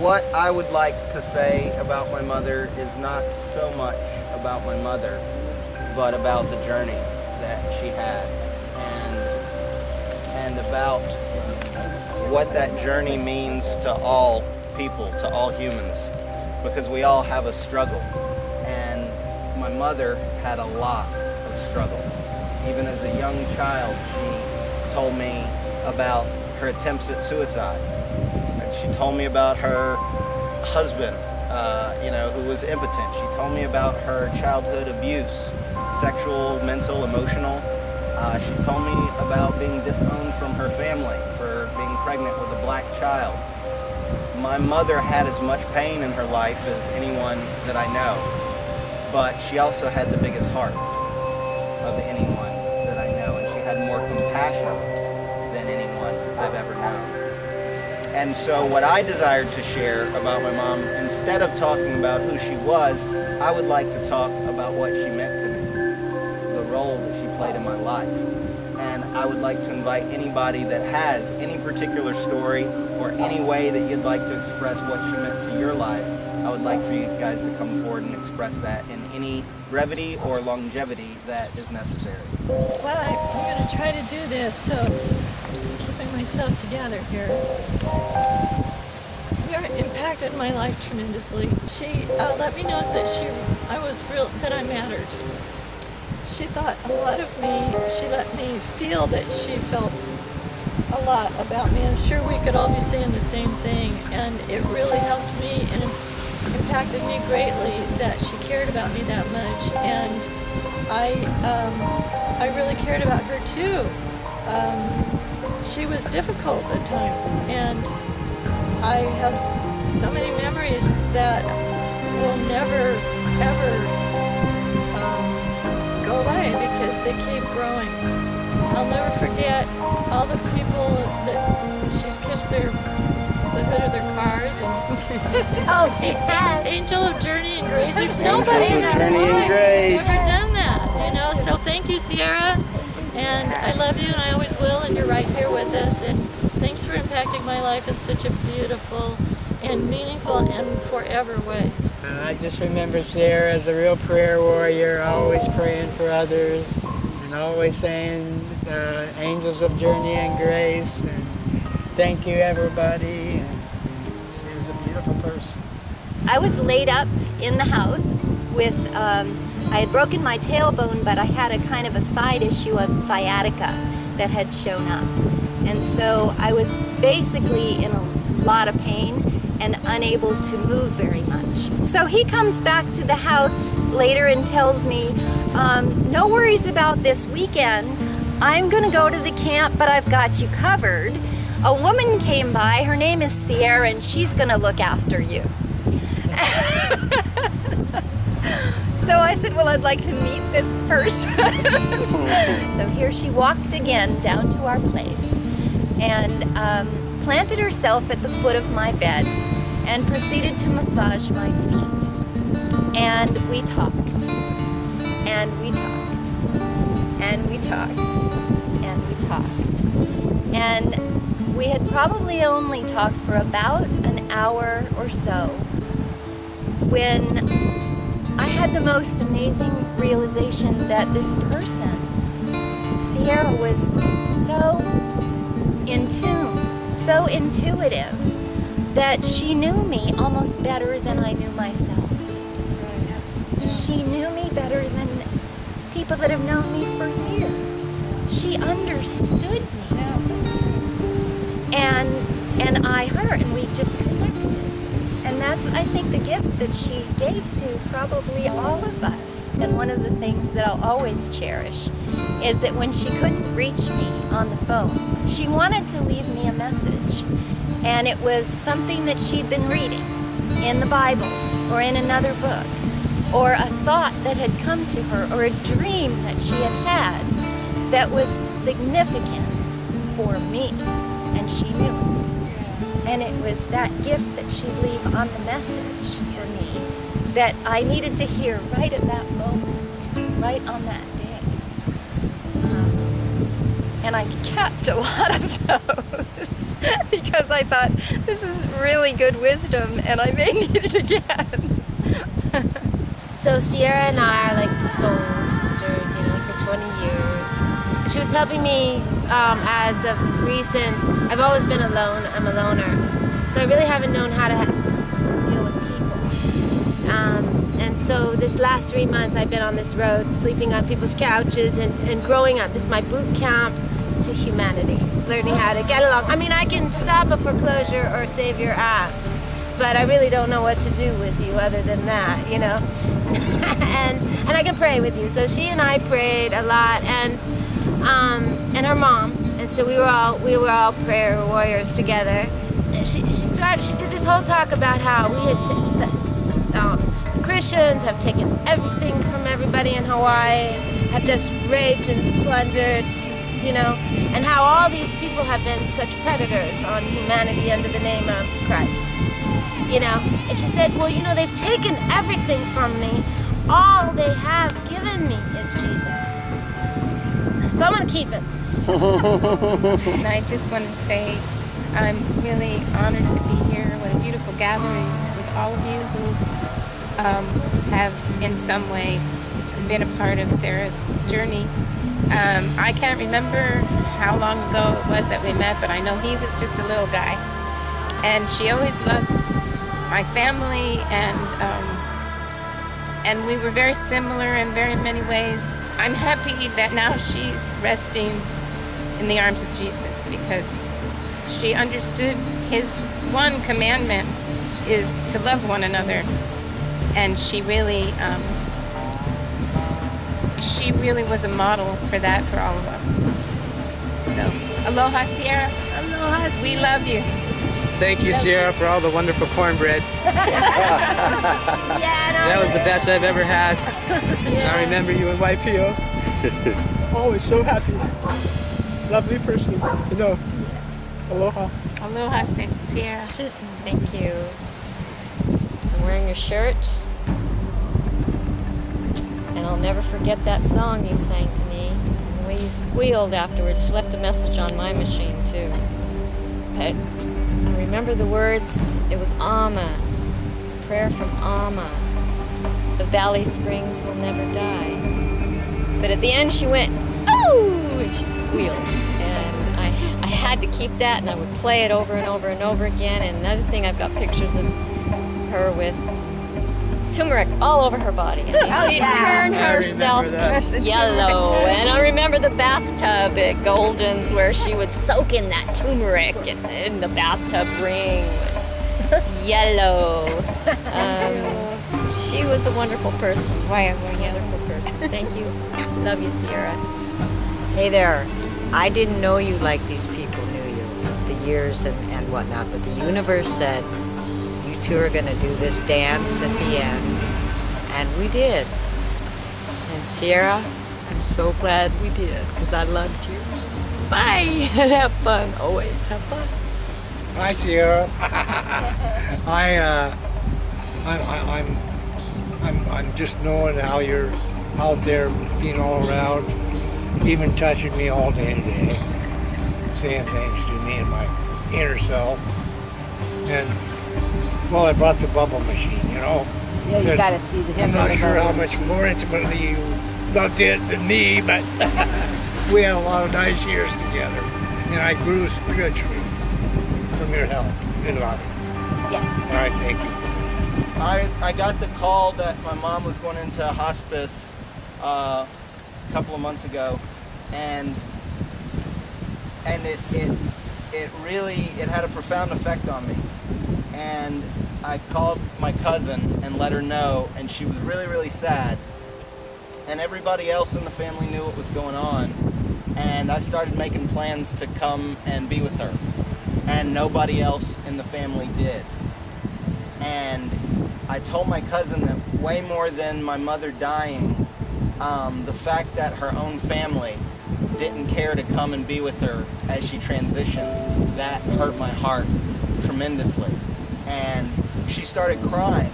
What I would like to say about my mother is not so much about my mother, but about the journey that she had, and about what that journey means to all people, to all humans, because we all have a struggle, and my mother had a lot of struggle. Even as a young child, she told me about her attempts at suicide. And she told me about her husband, who was impotent. She told me about her childhood abuse, sexual, mental, emotional. She told me about being disowned from her family for being pregnant with a black child. My mother had as much pain in her life as anyone that I know, but she also had the biggest heart of anyone that I know, and she had more compassion than anyone I've ever known. And so what I desired to share about my mom, instead of talking about who she was, I would like to talk about what she meant to me, the role that she played in my life. And I would like to invite anybody that has any particular story or any way that you'd like to express what she meant to your life, I would like for you guys to come forward and express that in any brevity or longevity that is necessary. Well, I'm going to try to do this, so keeping myself together here. Sierra impacted my life tremendously. She let me know that I mattered. She thought a lot of me. She let me feel that she felt a lot about me. I'm sure we could all be saying the same thing, and it really helped me and impacted me greatly that she cared about me that much, and I really cared about her too. She was difficult at times, and I have so many memories that will never ever go away because they keep growing. I'll never forget all the people that she's kissed the hood of their cars, and oh, she has. Angel of Journey and Grace. There's nobody in our lives who's ever done that, So thank you, Sierra, and I love you, and I always will, and you're right here with us. And thanks for impacting my life in such a beautiful and meaningful and forever way. I just remember Sierra as a real prayer warrior, always praying for others, and always saying angels of journey and grace, and thank you everybody. And she was a beautiful person. I was laid up in the house with, I had broken my tailbone, but I had a kind of a side issue of sciatica that had shown up. And so I was basically in a lot of pain and unable to move very much. So he comes back to the house later and tells me, no worries about this weekend. I'm gonna go to the camp, but I've got you covered. A woman came by, her name is Sierra, and she's gonna look after you. So I said, well, I'd like to meet this person. So here she walked again down to our place and planted herself at the foot of my bed and proceeded to massage my feet. And we talked, and we talked, and we talked, and we talked. And we had probably only talked for about an hour or so when I had the most amazing realization that this person, Sierra, was so in tune, so intuitive, that she knew me almost better than I knew myself. She knew me better than people that have known me for years. She understood me. And I her, and we just connected. And that's, I think, the gift that she gave to probably all of us. And one of the things that I'll always cherish is that when she couldn't reach me on the phone, she wanted to leave me a message. And it was something that she'd been reading in the Bible or in another book, or a thought that had come to her, or a dream that she had had that was significant for me, and she knew it. And it was that gift that she'd leave on the message for me that I needed to hear right at that moment, right on that day. And and I kept a lot of those because I thought, this is really good wisdom, and I may need it again. So Sierra and I are like soul sisters, you know, for 20 years. She was helping me as of recent. I've always been alone. I'm a loner. So I really haven't known how to deal with people. And so this last 3 months I've been on this road, sleeping on people's couches and growing up. This is my boot camp to humanity, learning how to get along. I mean, I can stop a foreclosure or save your ass, but I really don't know what to do with you other than that, you know? and I can pray with you. So she and I prayed a lot, and her mom, and so we were all prayer warriors together. She did this whole talk about how we had the Christians have taken everything from everybody in Hawaii, have just raped and plundered, you know, and how all these people have been such predators on humanity under the name of Christ, you know. And she said, well, you know, they've taken everything from me. All they have given me is Jesus. So I'm going to keep it. And I just wanted to say I'm really honored to be here. What a beautiful gathering with all of you who have in some way been a part of Sarah's journey. I can't remember how long ago it was that we met, but I know he was just a little guy. And she always loved my family, and we were very similar in very many ways. I'm happy that now she's resting in the arms of Jesus, because she understood his one commandment is to love one another. And she really was a model for that for all of us. So, aloha, Sierra. Aloha. We love you. Thank you, Sierra, for all the wonderful cornbread. That was the best I've ever had. Yeah. I remember you in YPO. Always so happy. Lovely person to know. Aloha. Aloha, Sierra. Thank you. I'm wearing your shirt. And I'll never forget that song you sang to me. And the way you squealed afterwards. She left a message on my machine, too. But I remember the words. It was Amma. Prayer from Amma. The Valley Springs will never die. But at the end she went, oh! And she squealed. And I had to keep that, and I would play it over and over and over again. And another thing, I've got pictures of her with turmeric all over her body. I mean, she'd turn herself yellow. And I remember the bathtub at Golden's where she would soak in that turmeric, and the bathtub ring was yellow. She was a wonderful person. Why a wonderful person. Thank you. Love you, Sierra. Hey there. I didn't know you like these people knew you, the years and whatnot, but the universe said, you two are going to do this dance at the end. And we did. And Sierra, I'm so glad we did, because I loved you. Bye. Have fun. Always have fun. Hi, Sierra. I'm just knowing how you're out there being all around, even touching me all day today, saying things to me in my inner self. And, well, I brought the bubble machine, you know. Yeah, you gotta see the I'm not sure how much more intimately you loved it than me, but we had a lot of nice years together. And I grew spiritually from your help in life. Yes. And I thank you. I got the call that my mom was going into hospice a couple of months ago, and it really had a profound effect on me. And I called my cousin and let her know, and she was really, really sad. And everybody else in the family knew what was going on, and I started making plans to come and be with her, and nobody else in the family did. And I told my cousin that way more than my mother dying, the fact that her own family didn't care to come and be with her as she transitioned, that hurt my heart tremendously. And she started crying,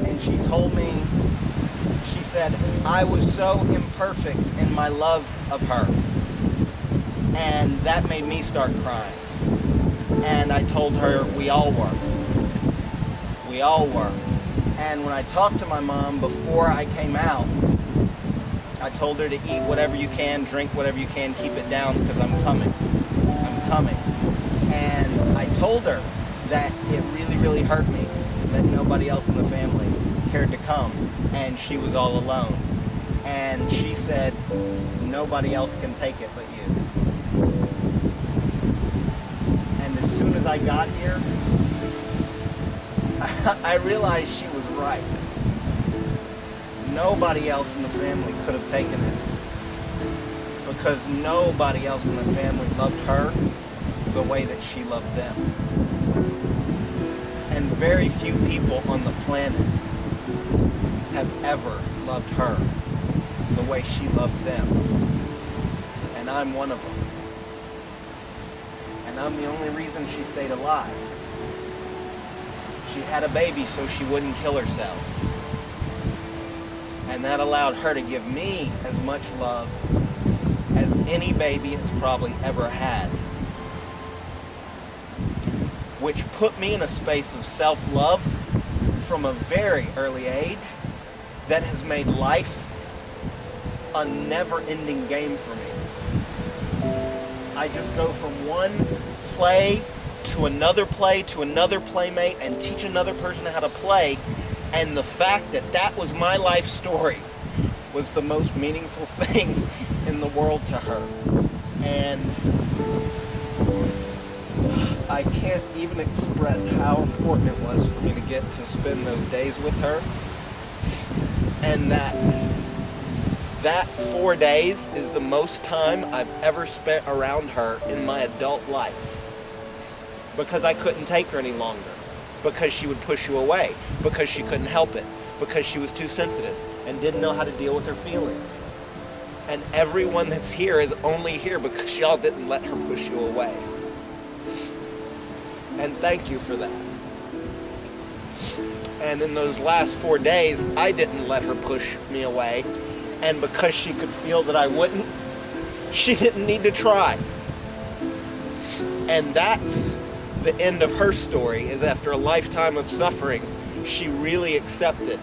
and she told me, she said, I was so imperfect in my love of her. And that made me start crying. And I told her we all were. We all were. And when I talked to my mom before I came out, I told her to eat whatever you can, drink whatever you can, keep it down because I'm coming. I'm coming. And I told her that it really, really hurt me that nobody else in the family cared to come and she was all alone. And she said, nobody else can take it but you. And as soon as I got here, I realized she was right. Nobody else in the family could have taken it because nobody else in the family loved her the way that she loved them. And very few people on the planet have ever loved her the way she loved them. And I'm one of them. And I'm the only reason she stayed alive. She had a baby so she wouldn't kill herself. And that allowed her to give me as much love as any baby has probably ever had. Which put me in a space of self-love from a very early age that has made life a never-ending game for me. I just go from one play to another playmate and teach another person how to play, and the fact that that was my life story was the most meaningful thing in the world to her. And I can't even express how important it was for me to get to spend those days with her. And that 4 days is the most time I've ever spent around her in my adult life. Because I couldn't take her any longer. Because she would push you away. Because she couldn't help it. Because she was too sensitive and didn't know how to deal with her feelings. And everyone that's here is only here because y'all didn't let her push you away. And thank you for that. And in those last 4 days, I didn't let her push me away. And because she could feel that I wouldn't, she didn't need to try. And that's the end of her story, is after a lifetime of suffering, she really accepted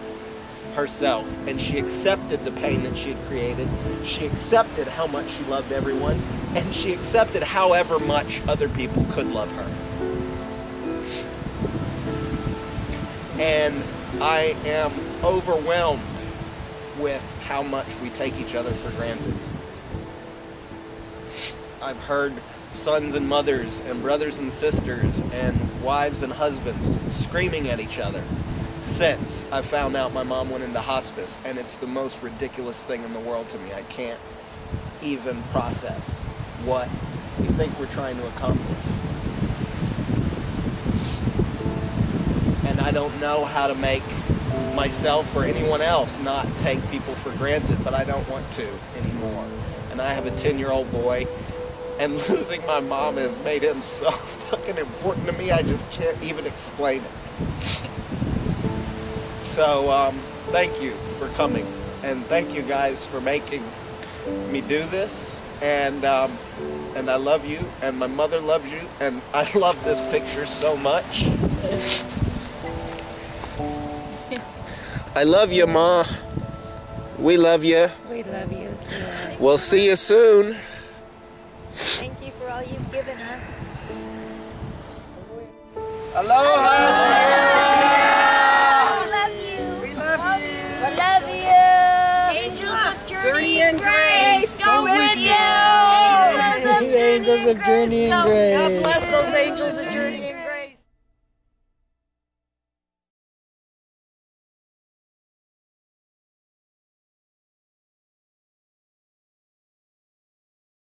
herself. And she accepted the pain that she had created. She accepted how much she loved everyone. And she accepted however much other people could love her. And I am overwhelmed with how much we take each other for granted. I've heard sons and mothers and brothers and sisters and wives and husbands screaming at each other since I found out my mom went into hospice, and it's the most ridiculous thing in the world to me. I can't even process what we think we're trying to accomplish. And I don't know how to make myself or anyone else not take people for granted, but I don't want to anymore. And I have a 10-year-old boy, and losing my mom has made him so fucking important to me, I just can't even explain it. So, thank you for coming, and thank you guys for making me do this, and I love you, and my mother loves you, and I love this picture so much. I love you, Ma. We love you. We love you. We'll see you soon. Thank you for all you've given us. Aloha, Sierra! We love you. We love you. I love you. Angels of Journey and Grace, go with you. The angels of journey and grace. God bless those angels of